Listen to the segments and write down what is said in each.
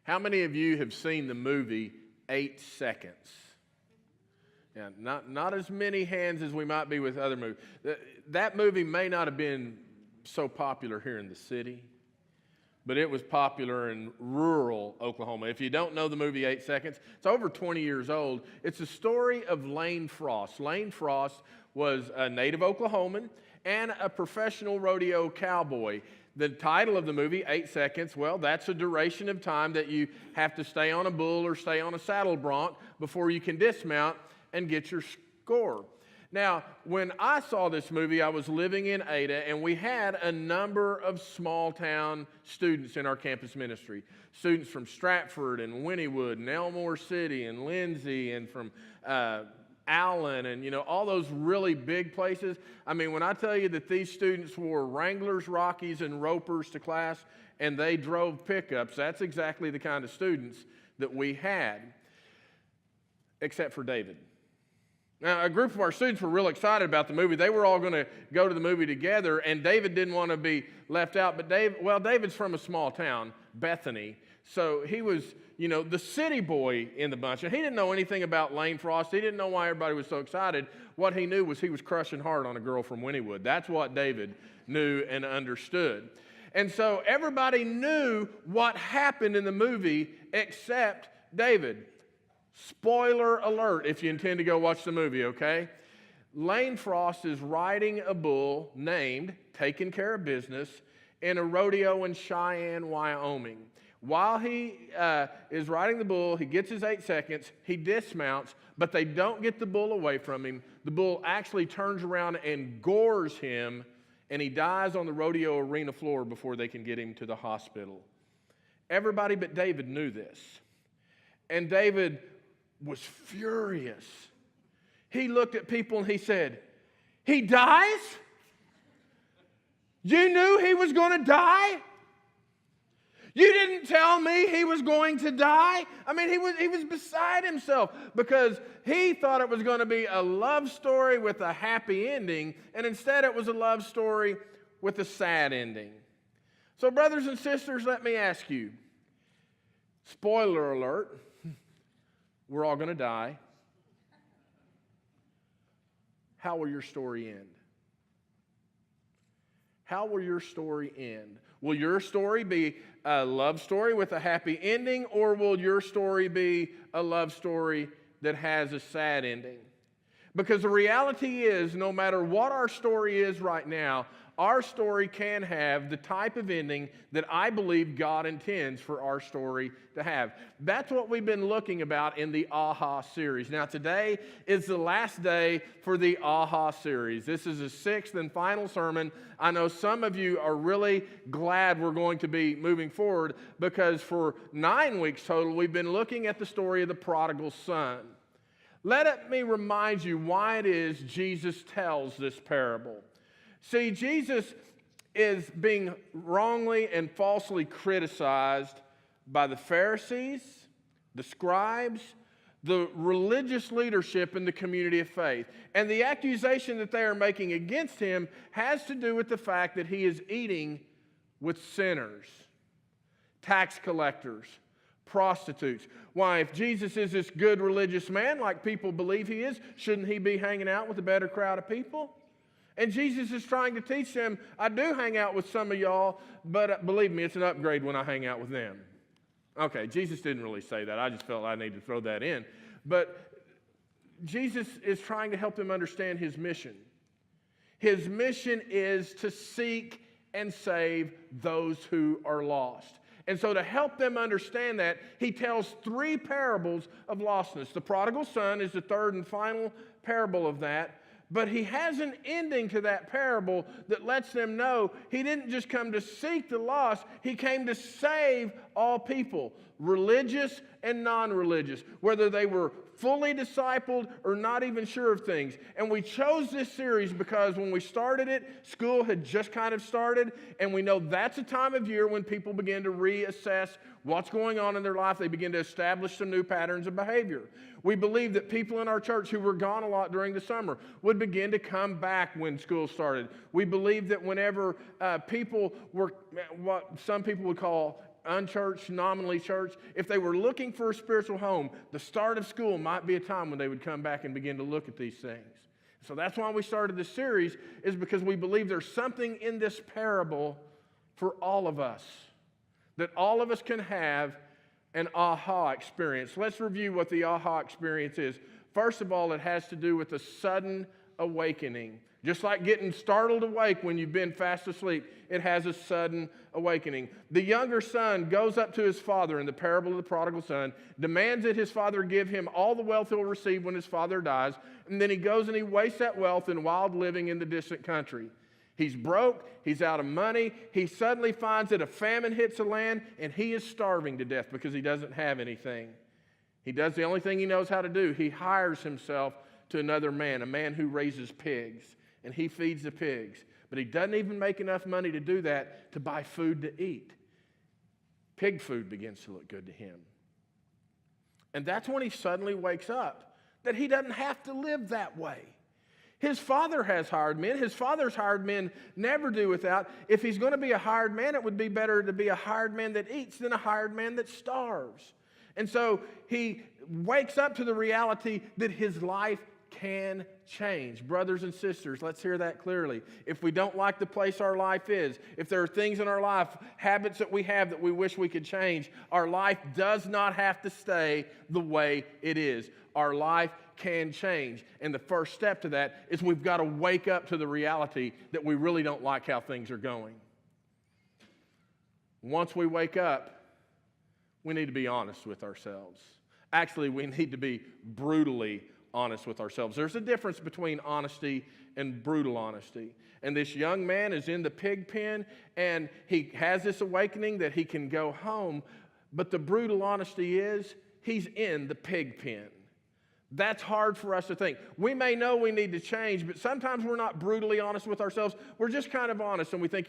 How many of you have seen the movie 8 Seconds? Yeah, not as many hands as we might be with other movies. That movie may not have been so popular here in the city, but it was popular in rural Oklahoma. If you don't know the movie 8 Seconds, it's over 20 years old. It's a story of Lane Frost. Lane Frost was a native Oklahoman and a professional rodeo cowboy. The title of the movie, 8 Seconds, well, that's a duration of time that you have to stay on a bull or stay on a saddle bronc before you can dismount and get your score. Now, when I saw this movie, I was living in Ada, and we had a number of small-town students in our campus ministry. Students from Stratford and Wynnewood and Elmore City and Lindsay and from Allen and, all those really big places. I mean, when I tell you that these students wore Wranglers, Rockies, and Ropers to class, and they drove pickups, that's exactly the kind of students that we had, except for David. Now, a group of our students were real excited about the movie. They were all going to go to the movie together, and David didn't want to be left out. But David's from a small town, Bethany, so he was, the city boy in the bunch. And he didn't know anything about Lane Frost. He didn't know why everybody was so excited. What he knew was he was crushing hard on a girl from Wynnewood. That's what David knew and understood. And so everybody knew what happened in the movie except David. Spoiler alert if you intend to go watch the movie, okay? Lane Frost is riding a bull named Taking Care of Business in a rodeo in Cheyenne, Wyoming. While he is riding the bull, he gets his 8 seconds, he dismounts, but they don't get the bull away from him. The bull actually turns around and gores him, and he dies on the rodeo arena floor before they can get him to the hospital. Everybody but David knew this. And David was furious. He looked at people and he said, "He dies? You knew he was going to die? You didn't tell me he was going to die?" I mean, he was beside himself because he thought it was going to be a love story with a happy ending, and instead it was a love story with a sad ending. So, brothers and sisters, let me ask you, spoiler alert, we're all going to die. How will your story end? How will your story end? Will your story be a love story with a happy ending, or will your story be a love story that has a sad ending? Because the reality is, no matter what our story is right now, our story can have the type of ending that I believe God intends for our story to have. That's what we've been looking about in the AHA series. Now, today is the last day for the AHA series. This is the 6th and final sermon. I know some of you are really glad we're going to be moving forward because for 9 weeks total, we've been looking at the story of the prodigal son. Let me remind you why it is Jesus tells this parable. See, Jesus is being wrongly and falsely criticized by the Pharisees, the scribes, the religious leadership in the community of faith. And the accusation that they are making against him has to do with the fact that he is eating with sinners, tax collectors, prostitutes. Why, if Jesus is this good religious man like people believe he is, shouldn't he be hanging out with a better crowd of people? And Jesus is trying to teach them, I do hang out with some of y'all, but believe me, it's an upgrade when I hang out with them. Okay, Jesus didn't really say that. I just felt I needed to throw that in. But Jesus is trying to help them understand his mission. His mission is to seek and save those who are lost. And so to help them understand that, he tells 3 parables of lostness. The prodigal son is the third and final parable of that. But he has an ending to that parable that lets them know he didn't just come to seek the lost, he came to save all people, religious and non-religious, whether they were fully discipled or not even sure of things. And we chose this series because when we started it, school had just kind of started, and we know that's a time of year when people begin to reassess what's going on in their life. They begin to establish some new patterns of behavior. We believe that people in our church who were gone a lot during the summer would begin to come back when school started. We believe that whenever people were what some people would call unchurched, nominally church, if they were looking for a spiritual home, the start of school might be a time when they would come back and begin to look at these things. So that's why we started this series, is because we believe there's something in this parable for all of us, that all of us can have an aha experience. Let's review what the aha experience is. First of all, it has to do with a sudden awakening. Just like getting startled awake when you've been fast asleep, it has a sudden awakening. The younger son goes up to his father in the parable of the prodigal son, demands that his father give him all the wealth he'll receive when his father dies, and then he goes and he wastes that wealth in wild living in the distant country. He's broke, he's out of money, he suddenly finds that a famine hits the land, and he is starving to death because he doesn't have anything. He does the only thing he knows how to do. He hires himself to another man, a man who raises pigs, and he feeds the pigs. But he doesn't even make enough money to do that to buy food to eat. Pig food begins to look good to him. And that's when he suddenly wakes up that he doesn't have to live that way. His father has hired men. His father's hired men never do without. If he's going to be a hired man, it would be better to be a hired man that eats than a hired man that starves. And so he wakes up to the reality that his life can change. Brothers and sisters, let's hear that clearly. If we don't like the place our life is, if there are things in our life, habits that we have that we wish we could change, our life does not have to stay the way it is. Our life can change. And the first step to that is we've got to wake up to the reality that we really don't like how things are going. Once we wake up, we need to be honest with ourselves. Actually, we need to be brutally honest with ourselves. There's a difference between honesty and brutal honesty. And this young man is in the pig pen, and he has this awakening that he can go home, but the brutal honesty is he's in the pig pen. That's hard for us to think. We may know we need to change, but sometimes we're not brutally honest with ourselves. We're just kind of honest, and we think,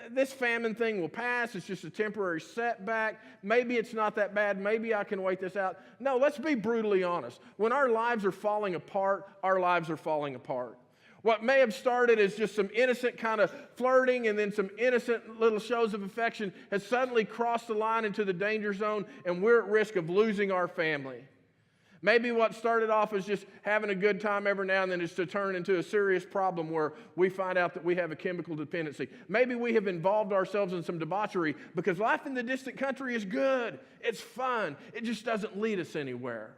this famine thing will pass. It's just a temporary setback. Maybe it's not that bad. Maybe I can wait this out. No, let's be brutally honest. When our lives are falling apart, our lives are falling apart. What may have started as just some innocent kind of flirting and then some innocent little shows of affection has suddenly crossed the line into the danger zone, and we're at risk of losing our family. Maybe what started off as just having a good time every now and then is to turn into a serious problem where we find out that we have a chemical dependency. Maybe we have involved ourselves in some debauchery because life in the distant country is good. It's fun. It just doesn't lead us anywhere.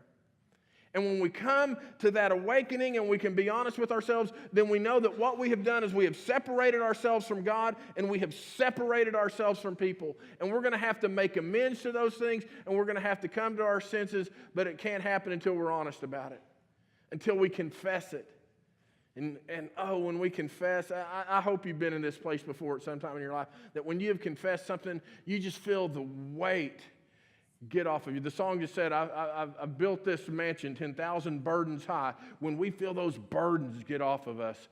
And when we come to that awakening and we can be honest with ourselves, then we know that what we have done is we have separated ourselves from God and we have separated ourselves from people. And we're going to have to make amends to those things, and we're going to have to come to our senses, but it can't happen until we're honest about it, until we confess it. And when we confess, I hope you've been in this place before at some time in your life, that when you have confessed something, you just feel the weight get off of you. The song just said, I built this mansion 10,000 burdens high. When we feel those burdens get off of us,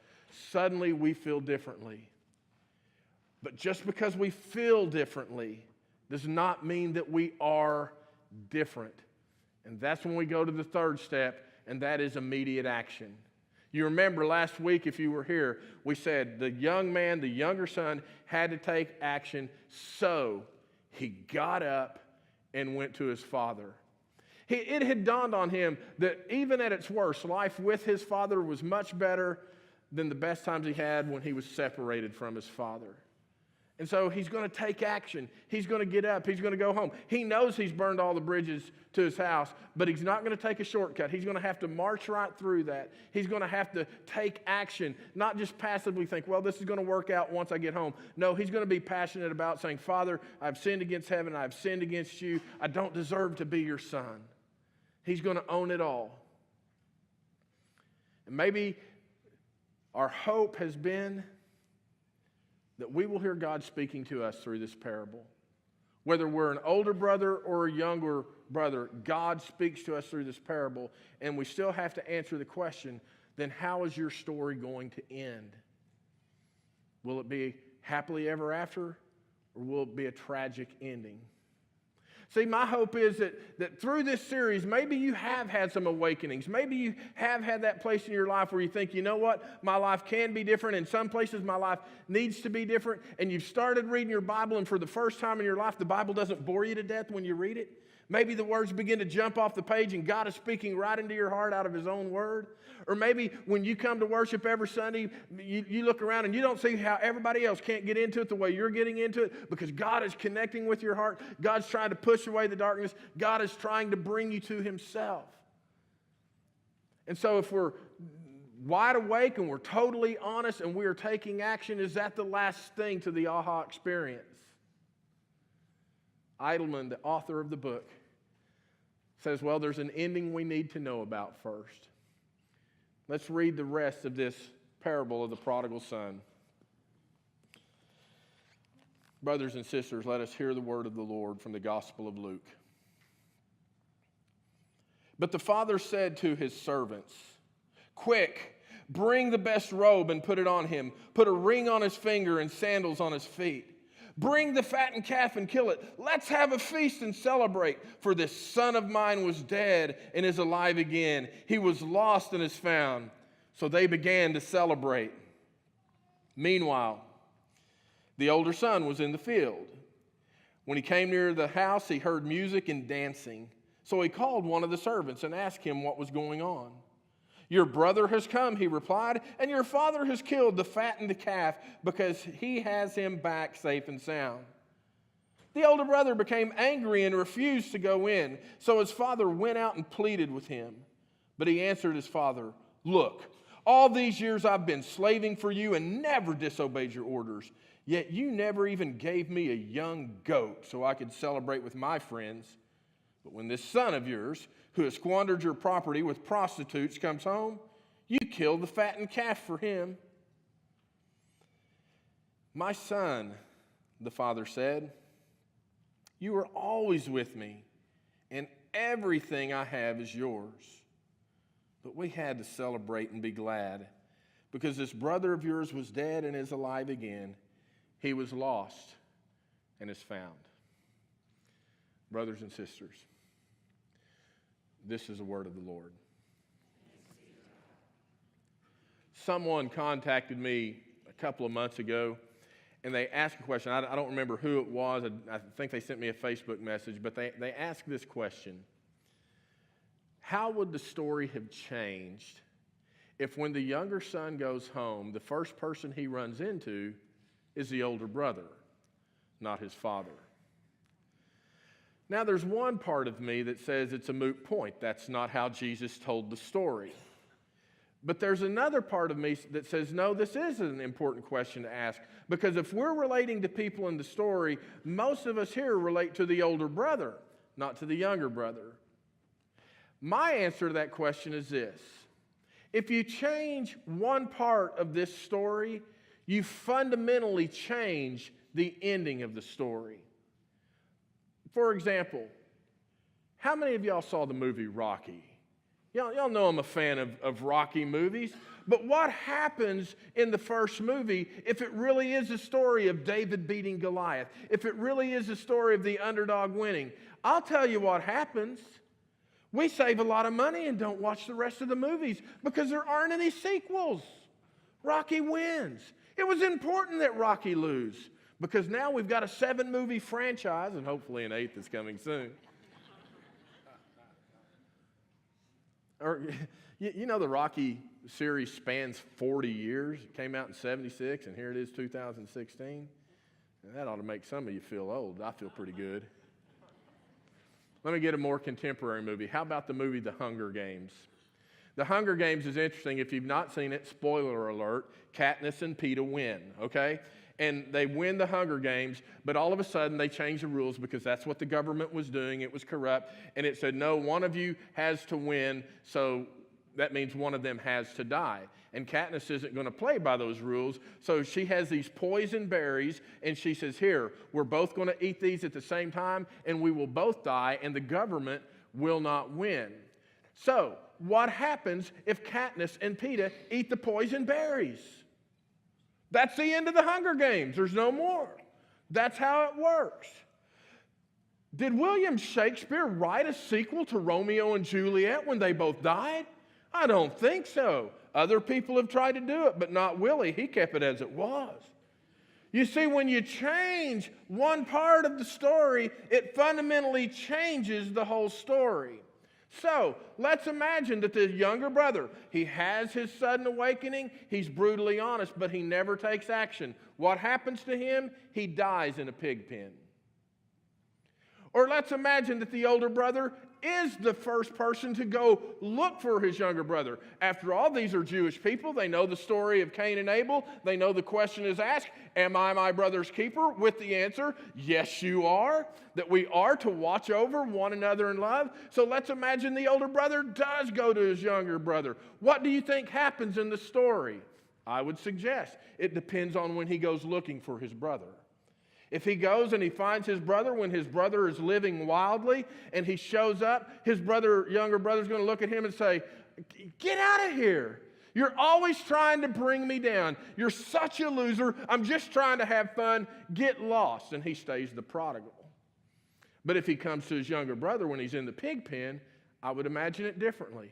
suddenly we feel differently. But just because we feel differently does not mean that we are different. And that's when we go to the third step, and that is immediate action. You remember last week, if you were here, we said the young man, the younger son, had to take action, so he got up and went to his father. It had dawned on him that even at its worst, life with his father was much better than the best times he had when he was separated from his father. And so he's going to take action. He's going to get up. He's going to go home. He knows he's burned all the bridges to his house, but he's not going to take a shortcut. He's going to have to march right through that. He's going to have to take action, not just passively think, well, this is going to work out once I get home. No, he's going to be passionate about saying, Father, I've sinned against heaven. I've sinned against you. I don't deserve to be your son. He's going to own it all. And maybe our hope has been that we will hear God speaking to us through this parable. Whether we're an older brother or a younger brother, God speaks to us through this parable, and we still have to answer the question, then how is your story going to end? Will it be happily ever after, or will it be a tragic ending? See, my hope is that through this series, maybe you have had some awakenings. Maybe you have had that place in your life where you think, you know what, my life can be different. In some places, my life needs to be different. And you've started reading your Bible, and for the first time in your life, the Bible doesn't bore you to death when you read it. Maybe the words begin to jump off the page and God is speaking right into your heart out of His own word. Or maybe when you come to worship every Sunday, you look around and you don't see how everybody else can't get into it the way you're getting into it, because God is connecting with your heart. God's trying to push away the darkness. God is trying to bring you to Himself. And so if we're wide awake and we're totally honest and we are taking action, is that the last thing to the aha experience? Eidelman, the author of the book, says, well, there's an ending we need to know about first. Let's read the rest of this parable of the prodigal son. Brothers and sisters, let us hear the word of the Lord from the Gospel of Luke. But the father said to his servants, quick, bring the best robe and put it on him. Put a ring on his finger and sandals on his feet. Bring the fattened calf and kill it. Let's have a feast and celebrate. For this son of mine was dead and is alive again. He was lost and is found. So they began to celebrate. Meanwhile, the older son was in the field. When he came near the house, he heard music and dancing. So he called one of the servants and asked him what was going on. Your brother has come, he replied, and your father has killed the fattened calf because he has him back safe and sound. The older brother became angry and refused to go in. So his father went out and pleaded with him. But he answered his father, look, all these years I've been slaving for you and never disobeyed your orders. Yet you never even gave me a young goat so I could celebrate with my friends. But when this son of yours, who has squandered your property with prostitutes, comes home, you kill the fattened calf for him. My son, the father said, you are always with me, and everything I have is yours. But we had to celebrate and be glad, because this brother of yours was dead and is alive again. He was lost and is found. Brothers and sisters, this is the word of the Lord. Someone contacted me a couple of months ago, and they asked a question. I don't remember who it was. I think they sent me a Facebook message, but they asked this question. How would the story have changed if when the younger son goes home, the first person he runs into is the older brother, not his father? Now, there's one part of me that says it's a moot point. That's not how Jesus told the story. But there's another part of me that says, no, this is an important question to ask. Because if we're relating to people in the story, most of us here relate to the older brother, not to the younger brother. My answer to that question is this. If you change one part of this story, you fundamentally change the ending of the story. For example, how many of y'all saw the movie Rocky? Y'all know I'm a fan of Rocky movies, but what happens in the first movie if it really is a story of David beating Goliath, if it really is a story of the underdog winning? I'll tell you what happens. We save a lot of money and don't watch the rest of the movies because there aren't any sequels. Rocky wins. It was important that Rocky lose, because now we've got a 7-movie franchise, and hopefully an 8th is coming soon. Or, you know, the Rocky series spans 40 years. It came out in 76, and here it is, 2016. And that ought to make some of you feel old. I feel pretty good. Let me get a more contemporary movie. How about the movie The Hunger Games? The Hunger Games is interesting. If you've not seen it, spoiler alert, Katniss and Peeta win, okay? And they win the Hunger Games, but all of a sudden they change the rules because that's what the government was doing. It was corrupt. And it said, no, one of you has to win, so that means one of them has to die. And Katniss isn't going to play by those rules, so she has these poison berries, and she says, here, we're both going to eat these at the same time, and we will both die, and the government will not win. So, what happens if Katniss and Peeta eat the poison berries? That's the end of the Hunger Games. There's no more. That's how it works. Did William Shakespeare write a sequel to Romeo and Juliet when they both died? I don't think so. Other people have tried to do it, but not Willie. He kept it as it was. You see, when you change one part of the story, it fundamentally changes the whole story. So, let's imagine that the younger brother, he has his sudden awakening, he's brutally honest, but he never takes action. What happens to him? He dies in a pig pen. Or let's imagine that the older brother is the first person to go look for his younger brother. After all, these are Jewish people. They know the story of Cain and Abel. They know the question is asked, am I my brother's keeper? With the answer, yes, you are. That we are to watch over one another in love. So let's imagine the older brother does go to his younger brother. What do you think happens in the story? I would suggest it depends on when he goes looking for his brother. If he goes and he finds his brother when his brother is living wildly and he shows up, his younger brother's going to look at him and say, get out of here. You're always trying to bring me down. You're such a loser. I'm just trying to have fun. Get lost. And he stays the prodigal. But if he comes to his younger brother when he's in the pig pen, I would imagine it differently.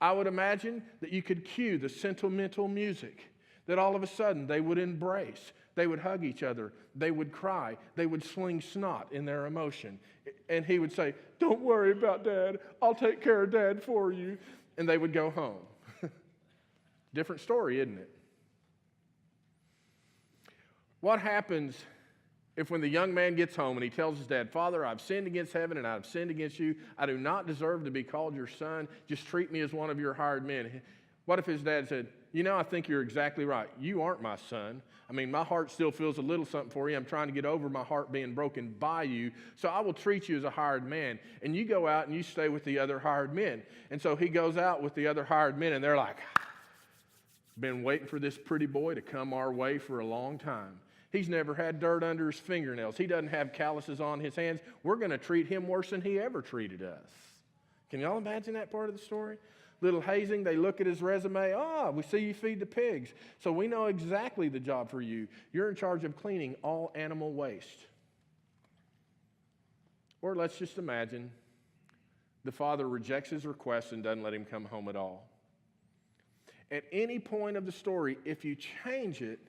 I would imagine that you could cue the sentimental music, that all of a sudden they would embrace. They would hug each other. They would cry. They would sling snot in their emotion. And he would say, don't worry about Dad. I'll take care of Dad for you. And they would go home. Different story, isn't it? What happens if when the young man gets home and he tells his dad, Father, I've sinned against heaven and I've sinned against you. I do not deserve to be called your son. Just treat me as one of your hired men. What if his dad said, I think you're exactly right. You aren't my son. I mean, my heart still feels a little something for you. I'm trying to get over my heart being broken by you. So I will treat you as a hired man. And you go out and you stay with the other hired men. And so he goes out with the other hired men and they're like, been waiting for this pretty boy to come our way for a long time. He's never had dirt under his fingernails. He doesn't have calluses on his hands. We're going to treat him worse than he ever treated us. Can y'all imagine that part of the story? Little hazing, they look at his resume. We see you feed the pigs. So we know exactly the job for you. You're in charge of cleaning all animal waste. Or let's just imagine the father rejects his request and doesn't let him come home at all. At any point of the story, if you change it,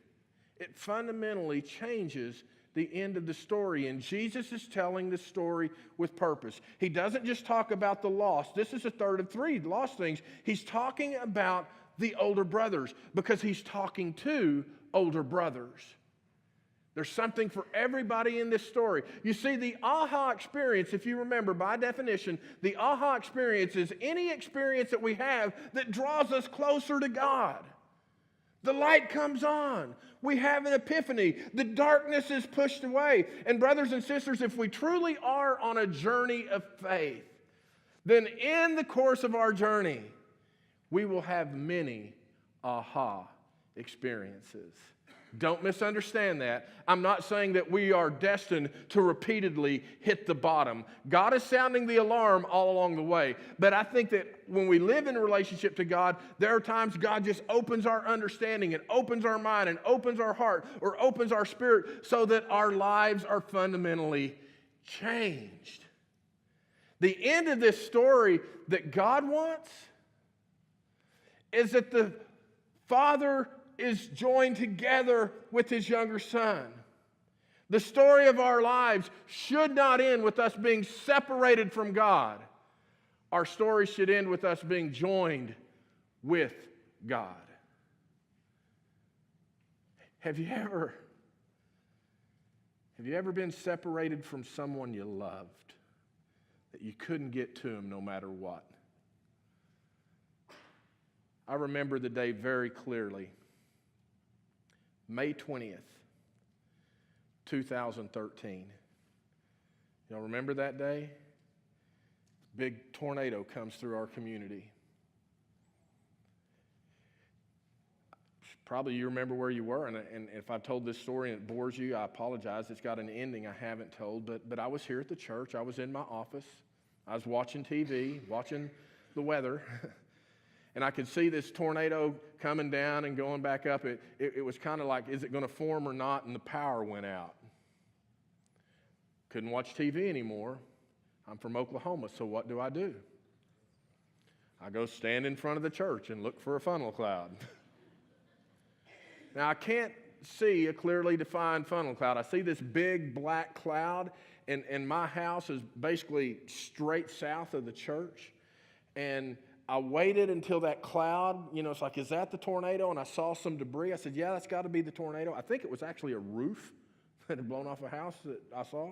it fundamentally changes the end of the story. And Jesus is telling the story with purpose. He doesn't just talk about the lost. This is the third of three lost things. He's talking about the older brothers because he's talking to older brothers. There's something for everybody in this story. You see, the aha experience, if you remember, by definition, the aha experience is any experience that we have that draws us closer to God. The light comes on. We have an epiphany. The darkness is pushed away. And brothers and sisters, if we truly are on a journey of faith, then in the course of our journey, we will have many aha experiences. Don't misunderstand that. I'm not saying that we are destined to repeatedly hit the bottom. God is sounding the alarm all along the way. But I think that when we live in a relationship to God, there are times God just opens our understanding and opens our mind and opens our heart or opens our spirit so that our lives are fundamentally changed. The end of this story that God wants is that the Father is joined together with his younger son. The story of our lives should not end with us being separated from God. Our story should end with us being joined with God. Have you ever been separated from someone you loved, that you couldn't get to them no matter what? I remember the day very clearly. May 20th, 2013. Y'all remember that day? Big tornado comes through our community. Probably you remember where you were, and if I've told this story and it bores you, I apologize. It's got an ending I haven't told, but I was here at the church. I was in my office. I was watching TV, watching the weather. And I could see this tornado coming down and going back up. It was kind of like, is it going to form or not? And the power went out. couldn't watch TV anymore. I'm from Oklahoma, so what do? I go stand in front of the church and look for a funnel cloud. Now, I can't see a clearly defined funnel cloud. I see this big black cloud, and my house is basically straight south of the church. And I waited until that cloud, it's like, is that the tornado? And I saw some debris. I said, yeah, that's got to be the tornado. I think it was actually a roof that had blown off a house that I saw.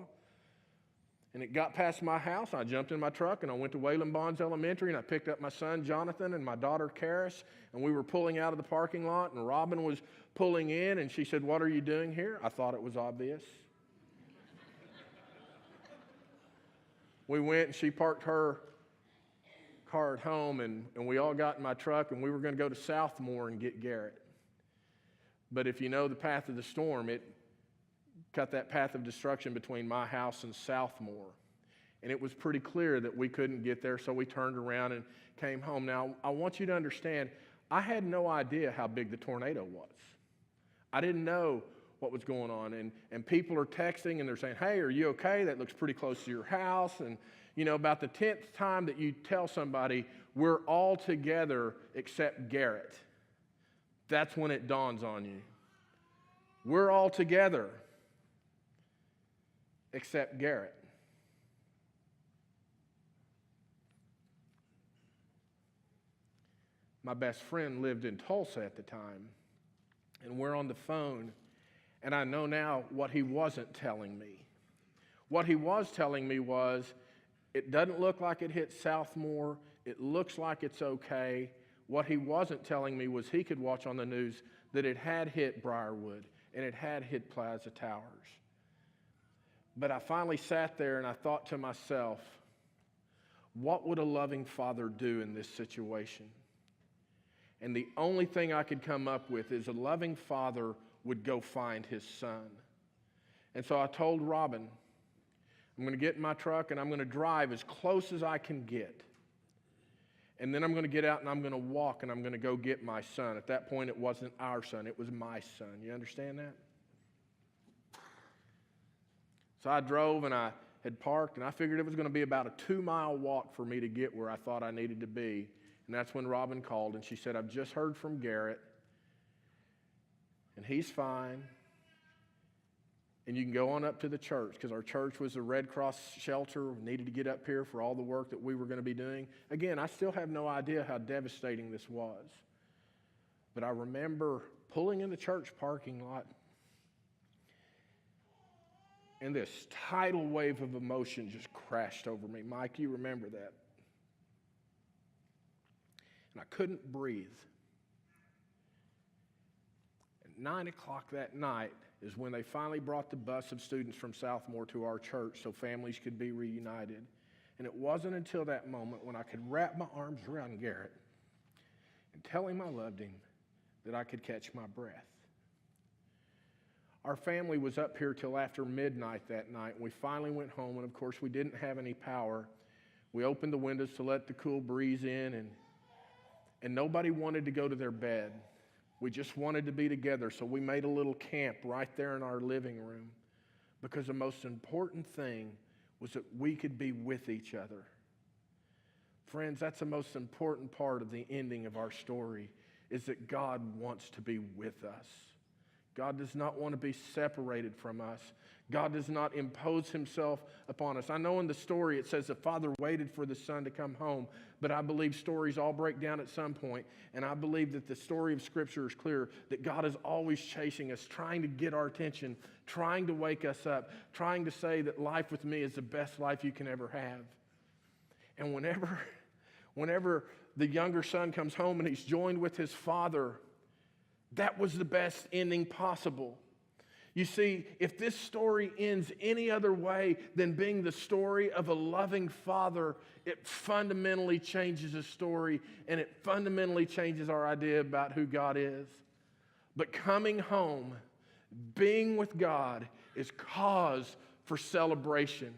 And it got past my house, and I jumped in my truck, and I went to Wayland Bonds Elementary, and I picked up my son, Jonathan, and my daughter, Karis, and we were pulling out of the parking lot, and Robin was pulling in, and she said, what are you doing here? I thought it was obvious. We went, and she parked her car at home, and we all got in my truck, and we were going to go to Southmore and get Garrett. But if you know the path of the storm, it cut that path of destruction between my house and Southmore. And it was pretty clear that we couldn't get there, so we turned around and came home. Now, I want you to understand, I had no idea how big the tornado was. I didn't know what was going on. And people are texting, and they're saying, hey, are you okay? That looks pretty close to your house. And, about the 10th time that you tell somebody, we're all together except Garrett, that's when it dawns on you. We're all together except Garrett. My best friend lived in Tulsa at the time, and we're on the phone, and I know now what he wasn't telling me. What he was telling me was, it doesn't look like it hit Southmore, it looks like it's okay. What he wasn't telling me was he could watch on the news that it had hit Briarwood, and it had hit Plaza Towers. But I finally sat there and I thought to myself, what would a loving father do in this situation? And the only thing I could come up with is a loving father would go find his son. And so I told Robin, I'm going to get in my truck and I'm going to drive as close as I can get. And then I'm going to get out and I'm going to walk and I'm going to go get my son. At that point, it wasn't our son, it was my son. You understand that? So I drove and I had parked, and I figured it was going to be about a 2-mile walk for me to get where I thought I needed to be. And that's when Robin called, and she said, I've just heard from Garrett, and he's fine. And you can go on up to the church, because our church was a Red Cross shelter. We needed to get up here for all the work that we were going to be doing. Again, I still have no idea how devastating this was. But I remember pulling in the church parking lot, and this tidal wave of emotion just crashed over me. Mike, you remember that. And I couldn't breathe. At 9 o'clock that night is when they finally brought the bus of students from Southmore to our church so families could be reunited. And it wasn't until that moment when I could wrap my arms around Garrett and tell him I loved him that I could catch my breath. Our family was up here till after midnight that night. We finally went home, and of course we didn't have any power. We opened the windows to let the cool breeze in, and nobody wanted to go to their bed. We just wanted to be together, so we made a little camp right there in our living room, because the most important thing was that we could be with each other. Friends, that's the most important part of the ending of our story, is that God wants to be with us. God does not want to be separated from us. God does not impose himself upon us. I know in the story it says the father waited for the son to come home, but I believe stories all break down at some point, and I believe that the story of Scripture is clear, that God is always chasing us, trying to get our attention, trying to wake us up, trying to say that life with me is the best life you can ever have. And whenever the younger son comes home and he's joined with his father, that was the best ending possible. You see, if this story ends any other way than being the story of a loving father, it fundamentally changes the story, and it fundamentally changes our idea about who God is. But coming home, being with God, is cause for celebration.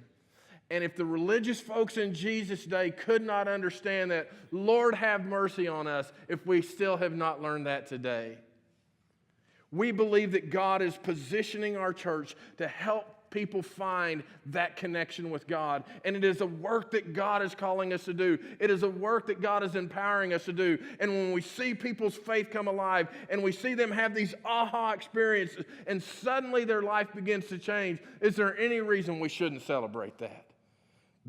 And if the religious folks in Jesus' day could not understand that, Lord have mercy on us if we still have not learned that today. We believe that God is positioning our church to help people find that connection with God. And it is a work that God is calling us to do. It is a work that God is empowering us to do. And when we see people's faith come alive and we see them have these aha experiences and suddenly their life begins to change, is there any reason we shouldn't celebrate that?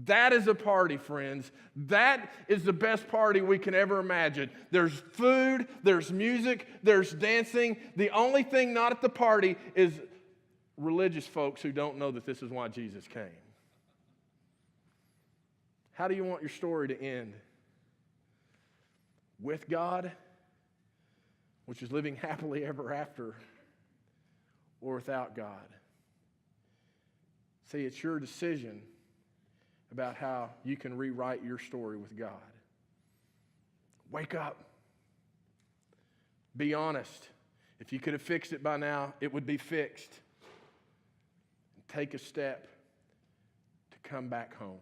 That is a party, friends. That is the best party we can ever imagine. There's food, there's music, there's dancing. The only thing not at the party is religious folks who don't know that this is why Jesus came. How do you want your story to end? With God, which is living happily ever after, or without God? See, it's your decision about how you can rewrite your story with God. Wake up. Be honest. If you could have fixed it by now, it would be fixed. Take a step to come back home.